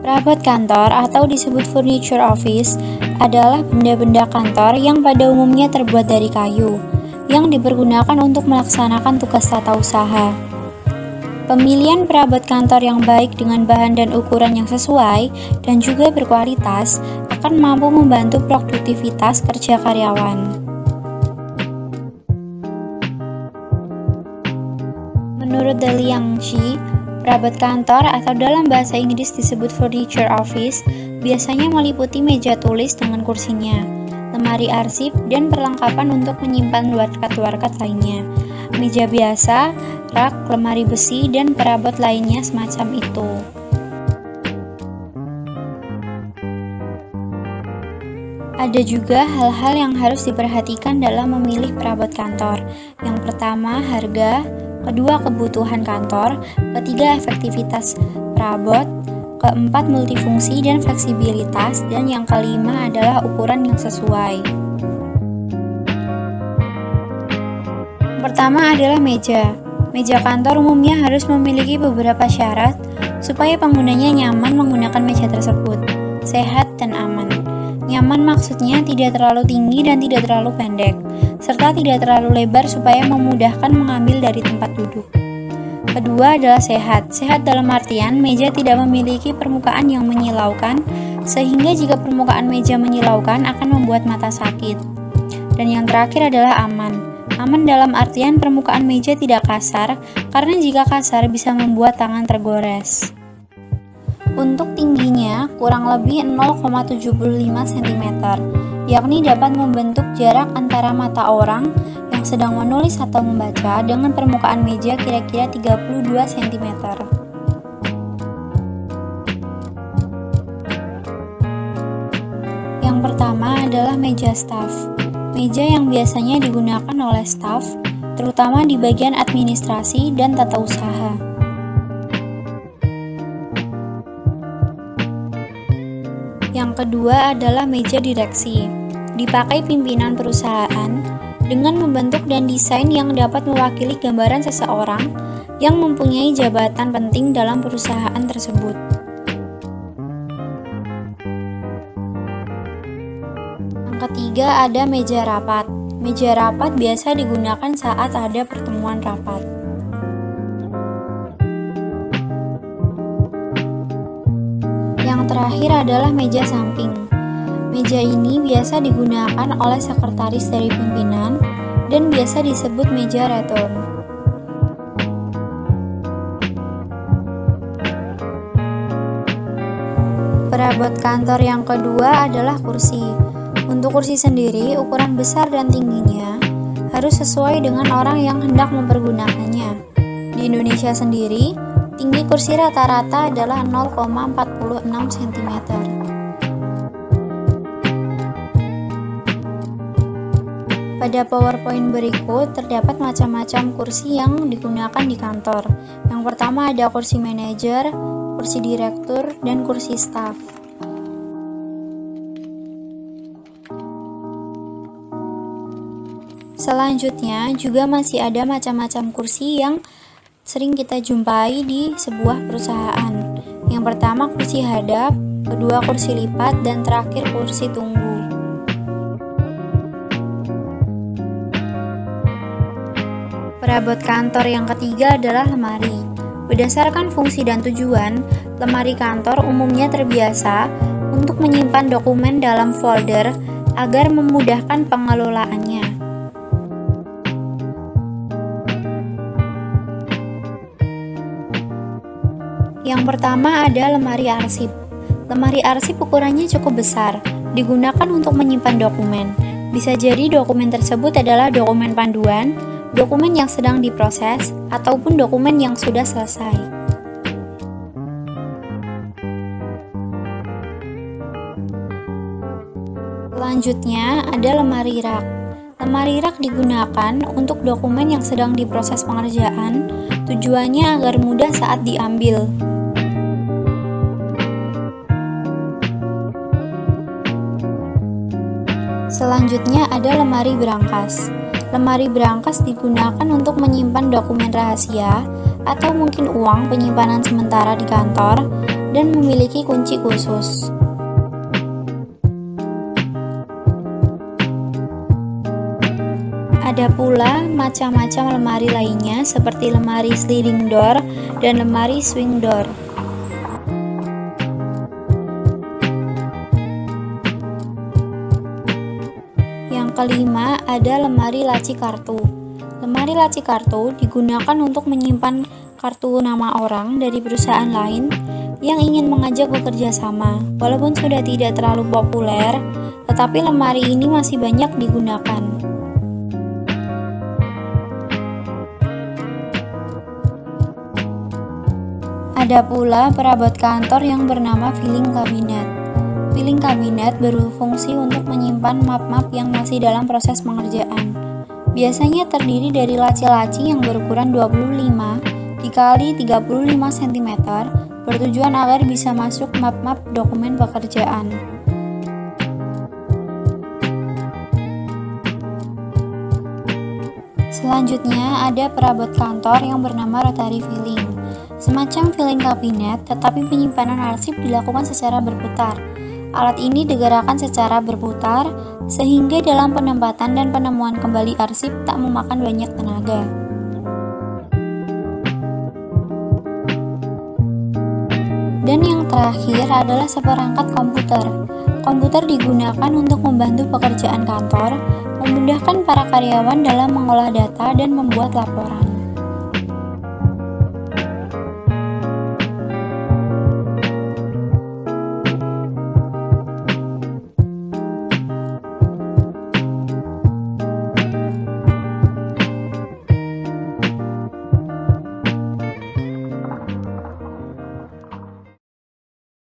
Perabot kantor atau disebut furniture office adalah benda-benda kantor yang pada umumnya terbuat dari kayu, yang dipergunakan untuk melaksanakan tugas tata usaha. Pemilihan perabot kantor yang baik dengan bahan dan ukuran yang sesuai dan juga berkualitas akan mampu membantu produktivitas kerja karyawan. Menurut De Liangqi, perabot kantor atau dalam bahasa Inggris disebut furniture office biasanya meliputi meja tulis dengan kursinya, lemari arsip, dan perlengkapan untuk menyimpan warkat-warkat lainnya, meja biasa, rak, lemari besi, dan perabot lainnya semacam itu. Ada juga hal-hal yang harus diperhatikan dalam memilih perabot kantor. Yang pertama, harga. Kedua, kebutuhan kantor. Ketiga, efektivitas perabot. Keempat, multifungsi dan fleksibilitas. Dan yang kelima adalah ukuran yang sesuai. Yang pertama adalah meja. Meja kantor umumnya harus memiliki beberapa syarat supaya penggunanya nyaman menggunakan meja tersebut, sehat dan aman. Nyaman maksudnya tidak terlalu tinggi dan tidak terlalu pendek, serta tidak terlalu lebar supaya memudahkan mengambil dari tempat duduk. Kedua adalah sehat. Sehat dalam artian meja tidak memiliki permukaan yang menyilaukan, sehingga jika permukaan meja menyilaukan akan membuat mata sakit. Dan yang terakhir adalah aman. Aman dalam artian permukaan meja tidak kasar, karena jika kasar bisa membuat tangan tergores. Untuk tingginya kurang lebih 0,75 cm, yakni dapat membentuk jarak antara mata orang yang sedang menulis atau membaca dengan permukaan meja kira-kira 32 cm. Yang pertama adalah meja staf. Meja yang biasanya digunakan oleh staf, terutama di bagian administrasi dan tata usaha. Yang kedua adalah meja direksi. Dipakai pimpinan perusahaan dengan membentuk dan desain yang dapat mewakili gambaran seseorang yang mempunyai jabatan penting dalam perusahaan tersebut. Yang ketiga ada meja rapat. Meja rapat biasa digunakan saat ada pertemuan rapat. Yang terakhir adalah meja samping. Meja ini biasa digunakan oleh sekretaris dari pimpinan dan biasa disebut meja return. Perabot kantor yang kedua adalah kursi. Untuk kursi sendiri, ukuran besar dan tingginya harus sesuai dengan orang yang hendak mempergunakannya. Di Indonesia sendiri, tinggi kursi rata-rata adalah 0,46 cm. Pada PowerPoint berikut terdapat macam-macam kursi yang digunakan di kantor. Yang pertama ada kursi manajer, kursi direktur, dan kursi staf. Selanjutnya juga masih ada macam-macam kursi yang sering kita jumpai di sebuah perusahaan. Yang pertama kursi hadap, kedua kursi lipat, dan terakhir kursi tunggu. Perabot kantor yang ketiga adalah lemari. Berdasarkan fungsi dan tujuan, lemari kantor umumnya terbiasa untuk menyimpan dokumen dalam folder agar memudahkan pengelolaannya. Yang pertama ada lemari arsip. Lemari arsip ukurannya cukup besar, digunakan untuk menyimpan dokumen. Bisa jadi dokumen tersebut adalah dokumen panduan, dokumen yang sedang diproses, ataupun dokumen yang sudah selesai. Selanjutnya ada lemari rak. Lemari rak digunakan untuk dokumen yang sedang diproses pengerjaan, tujuannya agar mudah saat diambil. Selanjutnya ada lemari berangkas. Lemari berangkas digunakan untuk menyimpan dokumen rahasia atau mungkin uang penyimpanan sementara di kantor dan memiliki kunci khusus. Ada pula macam-macam lemari lainnya seperti lemari sliding door dan lemari swing door. Yang kelima, ada lemari laci kartu. Lemari laci kartu digunakan untuk menyimpan kartu nama orang dari perusahaan lain yang ingin mengajak bekerja sama. Walaupun sudah tidak terlalu populer, tetapi lemari ini masih banyak digunakan. Ada pula perabot kantor yang bernama filing cabinet. Filing cabinet berfungsi untuk menyimpan map-map yang masih dalam proses pengerjaan. Biasanya terdiri dari laci-laci yang berukuran 25 dikali 35 cm, bertujuan agar bisa masuk map-map dokumen pekerjaan. Selanjutnya ada perabot kantor yang bernama rotary filing. Semacam filing kabinet, tetapi penyimpanan arsip dilakukan secara berputar. Alat ini digerakkan secara berputar, sehingga dalam penempatan dan penemuan kembali arsip tak memakan banyak tenaga. Dan yang terakhir adalah seperangkat komputer. Komputer digunakan untuk membantu pekerjaan kantor, memudahkan para karyawan dalam mengolah data dan membuat laporan.